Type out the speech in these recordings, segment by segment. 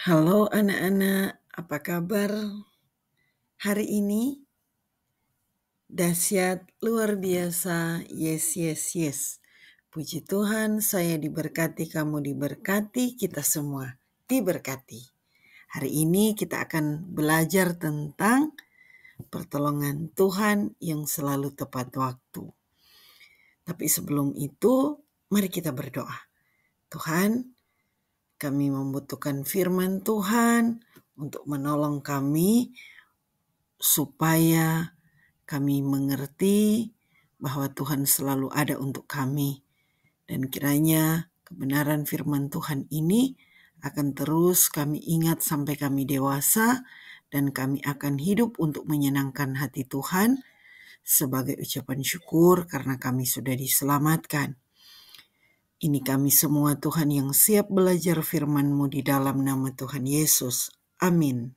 Halo anak-anak, apa kabar hari ini? Dahsyat, luar biasa, yes, yes, yes. Puji Tuhan, saya diberkati, kamu diberkati, kita semua diberkati. Hari ini kita akan belajar tentang pertolongan Tuhan yang selalu tepat waktu. Tapi sebelum itu, mari kita berdoa. Tuhan, kami membutuhkan firman Tuhan untuk menolong kami supaya kami mengerti bahwa Tuhan selalu ada untuk kami. Dan kiranya kebenaran firman Tuhan ini akan terus kami ingat sampai kami dewasa, dan kami akan hidup untuk menyenangkan hati Tuhan sebagai ucapan syukur karena kami sudah diselamatkan. Ini kami semua Tuhan yang siap belajar firman-Mu di dalam nama Tuhan Yesus. Amin.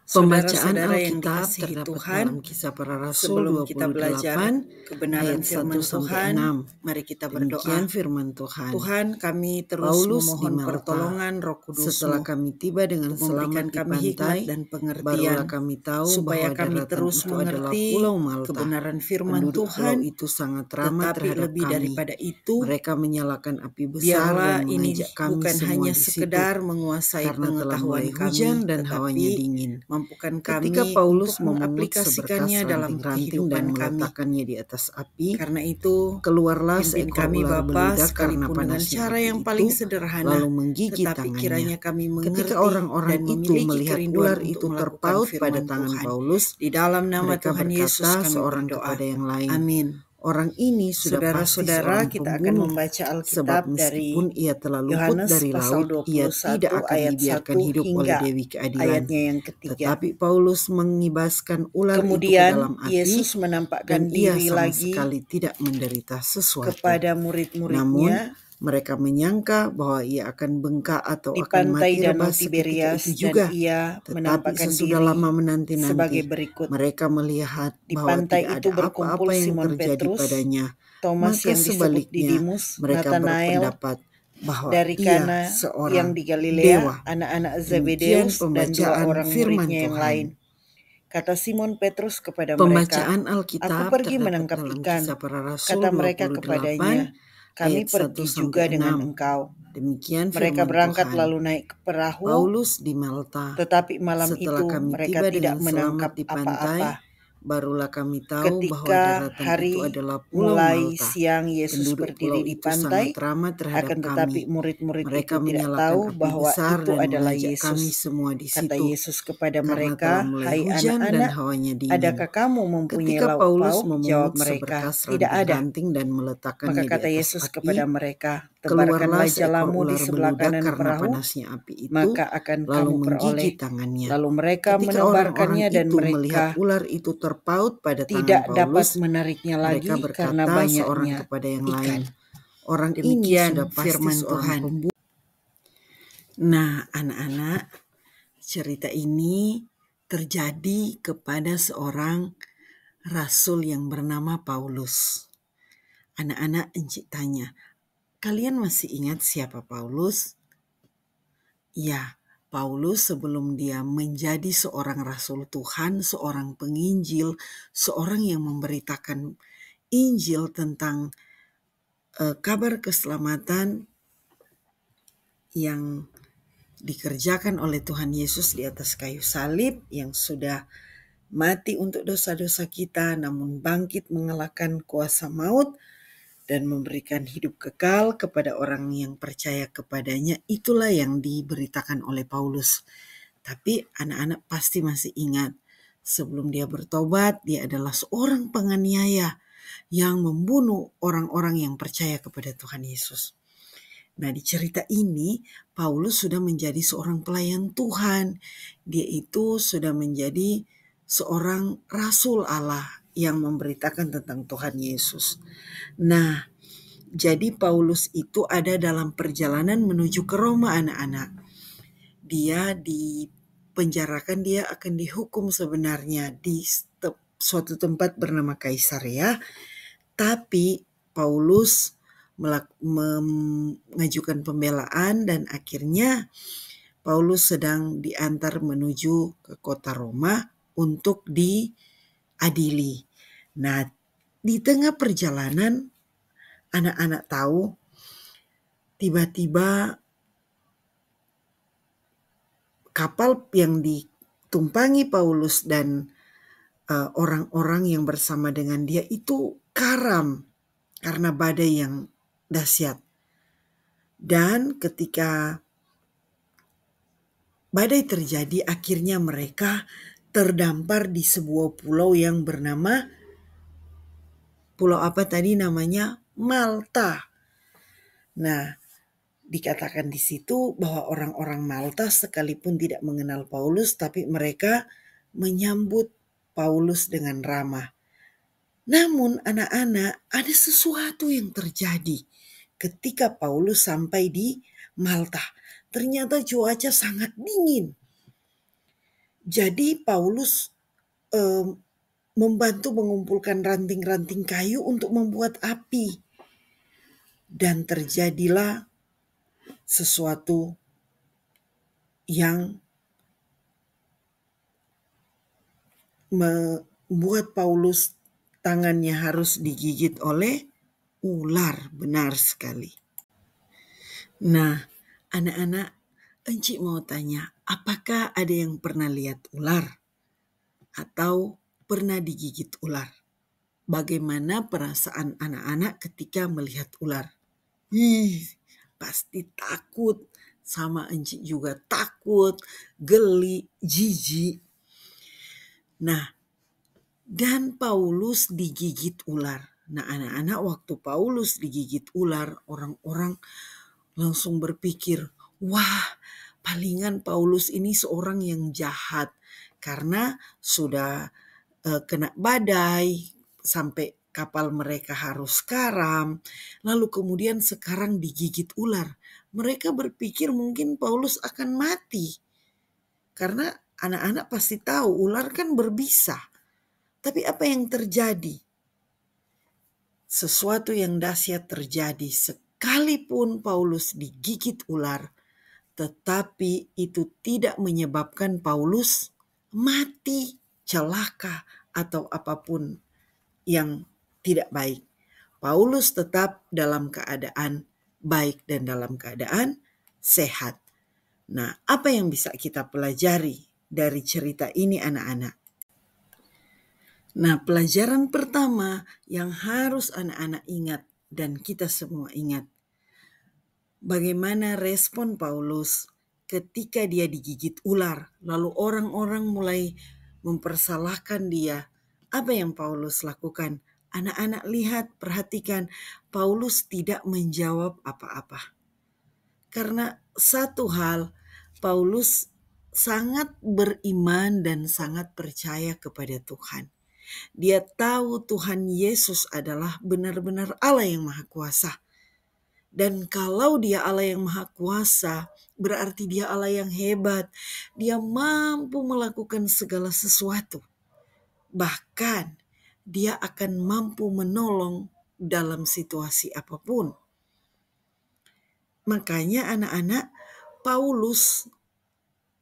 Pembacaan Alkitab terdapat dalam Kisah Para Rasul 28 kebenaran ayat 1 firman sampai Tuhan, 6. mari kita Demikian berdoa. firman Tuhan. Tuhan, kami terus Paulus memohon di Malta. pertolongan Roh Kudus-Mu Setelah kami tiba dengan untuk selamat memberikan di kami hikmat pantai, dan barulah pengertian kami tahu supaya bahwa kami daratan terus itu adalah mengerti Pulau Malta. kebenaran firman Penduduk pulau Tuhan, itu sangat ramah tetapi terhadap lebih kami. daripada itu, Mereka menyalakan api besar biarlah dan ini mengajak kami bukan semua hanya di situ sekedar menguasai karena telah pengetahuan mulai hujan kami, dan hawanya tetapi dingin. mampukan Ketika kami Paulus untuk memungut mengaplikasikannya seberkas dalam ranting-ranting dan kehidupan kami. meletakkannya di atas api, Karena itu, keluarlah pimpin seekor kami ular Bapa, beludak karena sekalipun dengan panasnya cara api yang itu, paling sederhana, lalu menggigit tetapi tangannya. kiranya kami mengerti Ketika orang-orang dan itu memiliki melihat kerinduan ular untuk itu melakukan terpaut pada firman tangan Tuhan. Paulus, Di dalam nama mereka Tuhan Yesus berkata kami seorang berdoa. kepada yang lain, Amin. "Orang ini sudah pasti Saudara-saudara, seorang kita akan pembunuh, membaca sebab Alkitab meskipun dari ia telah luput Yohanes dari pasal laut, ia 21 tidak akan ayat dibiarkan 1 hidup oleh hingga Dewi Keadilan." ayatnya yang ketiga. Tetapi Paulus mengibaskan ular itu ke Kemudian dalam api, Yesus dan menampakkan ia diri sama lagi sekali tidak menderita sesuatu. kepada Namun murid-muridnya mereka menyangka bahwa ia akan bengkak atau di akan pantai mati Danau rebas seketika Tiberias, itu dan juga. ia Tetapi menampakkan sesudah diri lama sebagai menanti-nanti, berikut. mereka melihat Di bahwa pantai tidak itu ada berkumpul apa-apa yang Simon terjadi Petrus, padanya. Thomas Maka yang disebut sebaliknya, Didimus, mereka Nathanael berpendapat bahwa dari ia Kana yang seorang di Galilea, dewa. anak-anak Demikian Zebedeus, dan 2 pembacaan orang firman muridnya yang Tuhan. lain. Kata Simon Petrus kepada mereka, Pembacaan "Aku Alkitab pergi terdapat menangkap dalam ikan." Kisah Para Rasul Kata mereka 28 kepadanya, "Kami ayat 1 pergi sampai juga dengan 6. engkau." Demikian Mereka firman berangkat Tuhan. lalu naik ke perahu, Paulus di Malta. tetapi malam Setelah itu kami mereka tiba tidak dengan selamat menangkap di pantai, apa-apa. barulah kami tahu bahwa Ketika daratan itu hari adalah Pulau mulai Malta. siang, Yesus Penduduk berdiri pulau di itu pantai, sangat ramah terhadap akan tetapi kami. murid-murid Mereka itu tidak menyalakan tahu api bahwa besar itu dan adalah mengajak kami Yesus. semua di Kata situ Yesus kepada karena mereka, telah mulai "Hai hujan dan anak-anak, hawanya dingin." adakah kamu mempunyai Ketika lauk Paulus pauk?" Jawab memungut mereka, seberkas "Tidak ada." ranting-ranting dan Maka meletakkannya di kata atas Yesus api, kepada mereka, keluarlah "Tebarkanlah seekor jalamu di ular sebelah beludak kanan karena perahu, panasnya api itu, maka akan lalu kamu menggigit peroleh." tangannya. Lalu mereka Ketika orang-orang menebarkannya, dan itu melihat mereka ular itu terpaut pada tangan tidak dapat Paulus, menariknya mereka lagi karena berkata seorang banyaknya kepada yang ikan. lain, "Orang ini Demikian sudah pasti firman seorang Tuhan. pembunuh." Nah, anak-anak, cerita ini terjadi kepada seorang rasul yang bernama Paulus. Anak-anak, Encik tanya, kalian masih ingat siapa Paulus? Ya, Paulus sebelum dia menjadi seorang rasul Tuhan, seorang penginjil, seorang yang memberitakan Injil tentang kabar keselamatan yang dikerjakan oleh Tuhan Yesus di atas kayu salib, yang sudah mati untuk dosa-dosa kita, namun bangkit mengalahkan kuasa maut dan memberikan hidup kekal kepada orang yang percaya kepadanya. Itulah yang diberitakan oleh Paulus. Tapi anak-anak pasti masih ingat, sebelum dia bertobat, dia adalah seorang penganiaya yang membunuh orang-orang yang percaya kepada Tuhan Yesus. Nah, di cerita ini, Paulus sudah menjadi seorang pelayan Tuhan. Dia itu sudah menjadi seorang rasul Allah yang memberitakan tentang Tuhan Yesus. Nah, jadi Paulus itu ada dalam perjalanan menuju ke Roma, anak-anak. Dia dipenjarakan, dia akan dihukum sebenarnya di suatu tempat bernama Kaisarea. Tapi Paulus mengajukan pembelaan dan akhirnya Paulus sedang diantar menuju ke kota Roma untuk diadili. Nah, di tengah perjalanan anak-anak tahu tiba-tiba kapal yang ditumpangi Paulus dan orang-orang yang bersama dengan dia itu karam karena badai yang dahsyat. Dan ketika badai terjadi, akhirnya mereka terdampar di sebuah pulau yang bernama, pulau apa tadi namanya? Malta. Nah, dikatakan di situ bahwa orang-orang Malta sekalipun tidak mengenal Paulus, tapi mereka menyambut Paulus dengan ramah. Namun anak-anak, ada sesuatu yang terjadi ketika Paulus sampai di Malta. Ternyata cuaca sangat dingin. Jadi Paulus membantu mengumpulkan ranting-ranting kayu untuk membuat api. Dan terjadilah sesuatu yang membuat Paulus tangannya harus digigit oleh ular. Benar sekali. Nah, anak-anak, Encik mau tanya, apakah ada yang pernah lihat ular? Atau pernah digigit ular? Bagaimana perasaan anak-anak ketika melihat ular? Pasti takut. Sama Encik juga takut, geli, jijik. Nah, dan Paulus digigit ular. Nah, anak-anak, waktu Paulus digigit ular, orang-orang langsung berpikir, wah, palingan Paulus ini seorang yang jahat karena sudah kena badai sampai kapal mereka harus karam, lalu kemudian sekarang digigit ular. Mereka berpikir mungkin Paulus akan mati. Karena anak-anak pasti tahu ular kan berbisa. Tapi apa yang terjadi? Sesuatu yang dahsyat terjadi. Sekalipun Paulus digigit ular, tetapi itu tidak menyebabkan Paulus mati, celaka, atau apapun yang tidak baik. Paulus tetap dalam keadaan baik dan dalam keadaan sehat. Nah, apa yang bisa kita pelajari dari cerita ini anak-anak? Nah, pelajaran pertama yang harus anak-anak ingat dan kita semua ingat, bagaimana respon Paulus ketika dia digigit ular, lalu orang-orang mulai mempersalahkan dia. Apa yang Paulus lakukan? Anak-anak lihat, perhatikan, Paulus tidak menjawab apa-apa. Karena satu hal, Paulus sangat beriman dan sangat percaya kepada Tuhan. Dia tahu Tuhan Yesus adalah benar-benar Allah yang Maha Kuasa. Dan kalau dia Allah yang Maha Kuasa, berarti dia Allah yang hebat. Dia mampu melakukan segala sesuatu. Bahkan dia akan mampu menolong dalam situasi apapun. Makanya anak-anak, Paulus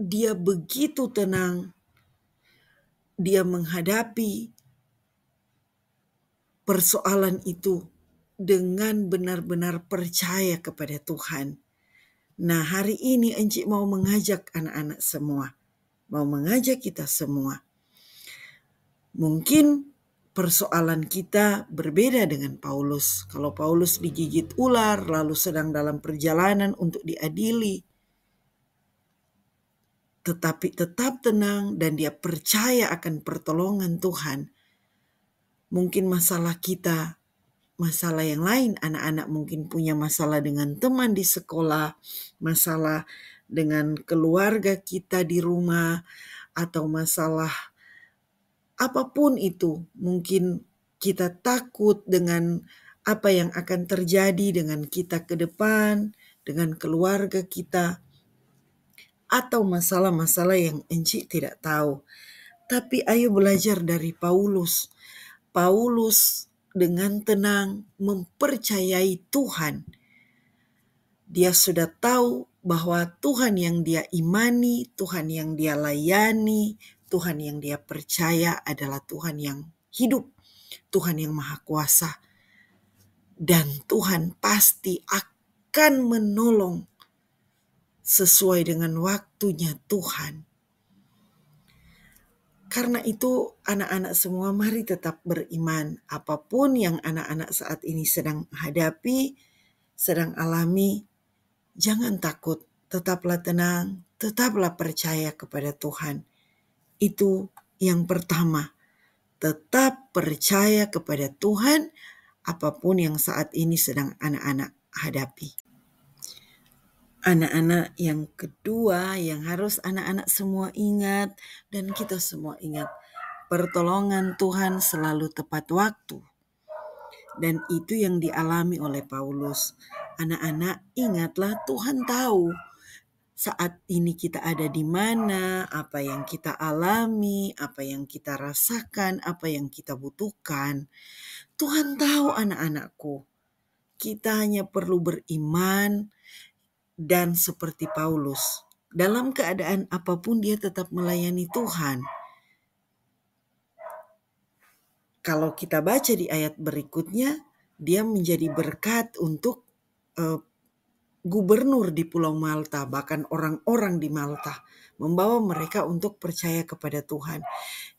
dia begitu tenang. Dia menghadapi persoalan itu dengan benar-benar percaya kepada Tuhan. Nah, hari ini Encik mau mengajak anak-anak semua, mau mengajak kita semua. Mungkin persoalan kita berbeda dengan Paulus. Kalau Paulus digigit ular, lalu sedang dalam perjalanan untuk diadili, tetapi tetap tenang dan dia percaya akan pertolongan Tuhan. Mungkin masalah kita, masalah yang lain, anak-anak mungkin punya masalah dengan teman di sekolah, masalah dengan keluarga kita di rumah, atau masalah apapun itu. Mungkin kita takut dengan apa yang akan terjadi dengan kita ke depan, dengan keluarga kita, atau masalah-masalah yang Encik tidak tahu. Tapi ayo belajar dari Paulus. Paulus dengan tenang mempercayai Tuhan. Dia sudah tahu bahwa Tuhan yang dia imani, Tuhan yang dia layani, Tuhan yang dia percaya adalah Tuhan yang hidup, Tuhan yang maha kuasa. Dan Tuhan pasti akan menolong sesuai dengan waktunya Tuhan. Karena itu anak-anak semua mari tetap beriman. Apapun yang anak-anak saat ini sedang hadapi, sedang alami, jangan takut. Tetaplah tenang, tetaplah percaya kepada Tuhan. Itu yang pertama. Tetap percaya kepada Tuhan apapun yang saat ini sedang anak-anak hadapi. Anak-anak yang kedua yang harus anak-anak semua ingat dan kita semua ingat, pertolongan Tuhan selalu tepat waktu. Dan itu yang dialami oleh Paulus. Anak-anak ingatlah, Tuhan tahu saat ini kita ada di mana, apa yang kita alami, apa yang kita rasakan, apa yang kita butuhkan. Tuhan tahu anak-anakku. Kita hanya perlu beriman dan seperti Paulus. Dalam keadaan apapun dia tetap melayani Tuhan. Kalau kita baca di ayat berikutnya, dia menjadi berkat untuk gubernur di Pulau Malta, bahkan orang-orang di Malta, membawa mereka untuk percaya kepada Tuhan.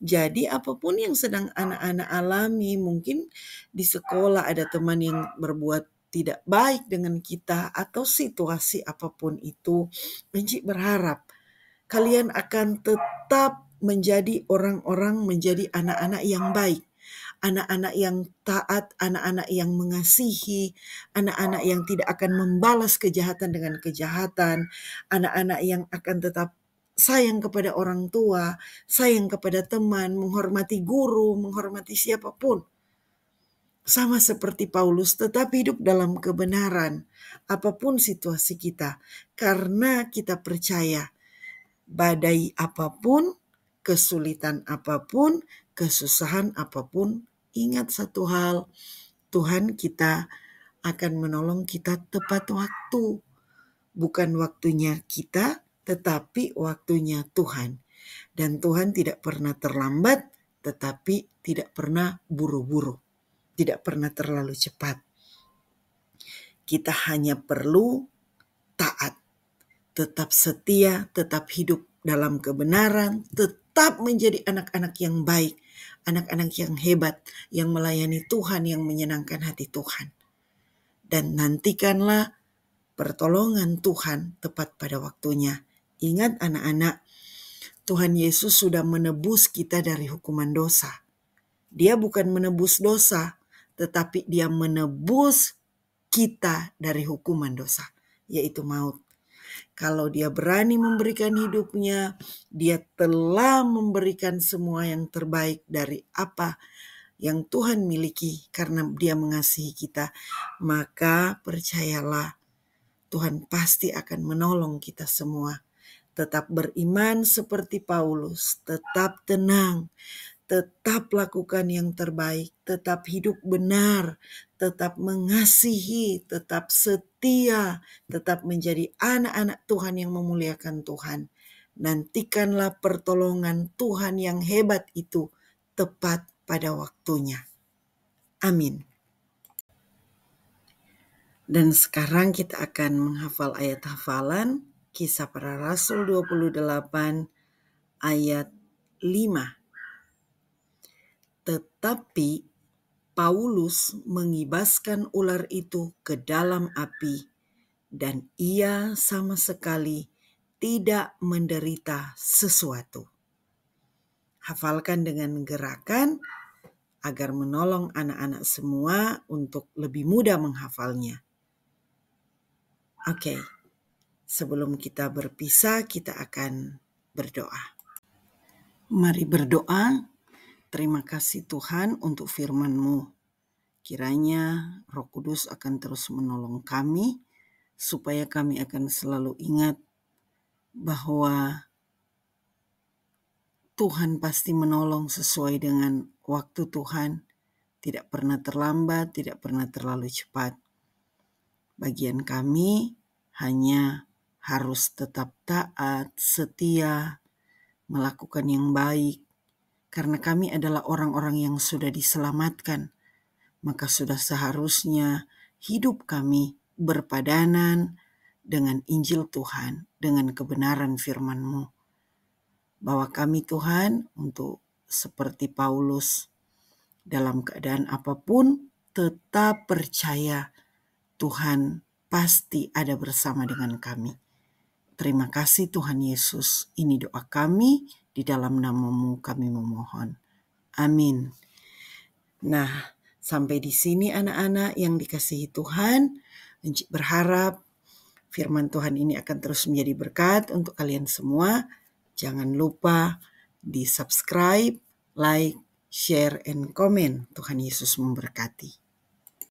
Jadi apapun yang sedang anak-anak alami, mungkin di sekolah ada teman yang berbuat tidak baik dengan kita, atau situasi apapun itu, Benci berharap kalian akan tetap menjadi orang-orang, menjadi anak-anak yang baik, anak-anak yang taat, anak-anak yang mengasihi, anak-anak yang tidak akan membalas kejahatan dengan kejahatan, anak-anak yang akan tetap sayang kepada orang tua, sayang kepada teman, menghormati guru, menghormati siapapun. Sama seperti Paulus, tetap hidup dalam kebenaran, apapun situasi kita, karena kita percaya badai apapun, kesulitan apapun, kesusahan apapun, ingat satu hal, Tuhan kita akan menolong kita tepat waktu. Bukan waktunya kita, tetapi waktunya Tuhan. Dan Tuhan tidak pernah terlambat, tetapi tidak pernah buru-buru. Tidak pernah terlalu cepat. Kita hanya perlu taat, tetap setia, tetap hidup dalam kebenaran, tetap menjadi anak-anak yang baik, anak-anak yang hebat, yang melayani Tuhan, yang menyenangkan hati Tuhan. Dan nantikanlah pertolongan Tuhan tepat pada waktunya. Ingat anak-anak, Tuhan Yesus sudah menebus kita dari hukuman dosa. Dia bukan menebus dosa, tetapi dia menebus kita dari hukuman dosa, yaitu maut. Kalau dia berani memberikan hidupnya, dia telah memberikan semua yang terbaik dari apa yang Tuhan miliki karena dia mengasihi kita. Maka percayalah, Tuhan pasti akan menolong kita semua. Tetap beriman seperti Paulus, tetap tenang, tetap lakukan yang terbaik, tetap hidup benar, tetap mengasihi, tetap setia, tetap menjadi anak-anak Tuhan yang memuliakan Tuhan. Nantikanlah pertolongan Tuhan yang hebat itu tepat pada waktunya. Amin. Dan sekarang kita akan menghafal ayat hafalan Kisah Para Rasul 28 ayat 5. Tetapi Paulus mengibaskan ular itu ke dalam api, dan ia sama sekali tidak menderita sesuatu. Hafalkan dengan gerakan agar menolong anak-anak semua untuk lebih mudah menghafalnya. Oke, sebelum kita berpisah, kita akan berdoa. Mari berdoa. Terima kasih Tuhan untuk firman-Mu. Kiranya Roh Kudus akan terus menolong kami, supaya kami akan selalu ingat bahwa Tuhan pasti menolong sesuai dengan waktu Tuhan, tidak pernah terlambat, tidak pernah terlalu cepat. Bagian kami hanya harus tetap taat, setia, melakukan yang baik. Karena kami adalah orang-orang yang sudah diselamatkan, maka sudah seharusnya hidup kami berpadanan dengan Injil Tuhan, dengan kebenaran firman-Mu. Bahwa kami Tuhan untuk seperti Paulus, dalam keadaan apapun tetap percaya Tuhan pasti ada bersama dengan kami. Terima kasih Tuhan Yesus. Ini doa kami, di dalam nama-Mu kami memohon. Amin. Nah, sampai di sini anak-anak yang dikasihi Tuhan, berharap firman Tuhan ini akan terus menjadi berkat untuk kalian semua. Jangan lupa di subscribe, like, share, and comment. Tuhan Yesus memberkati.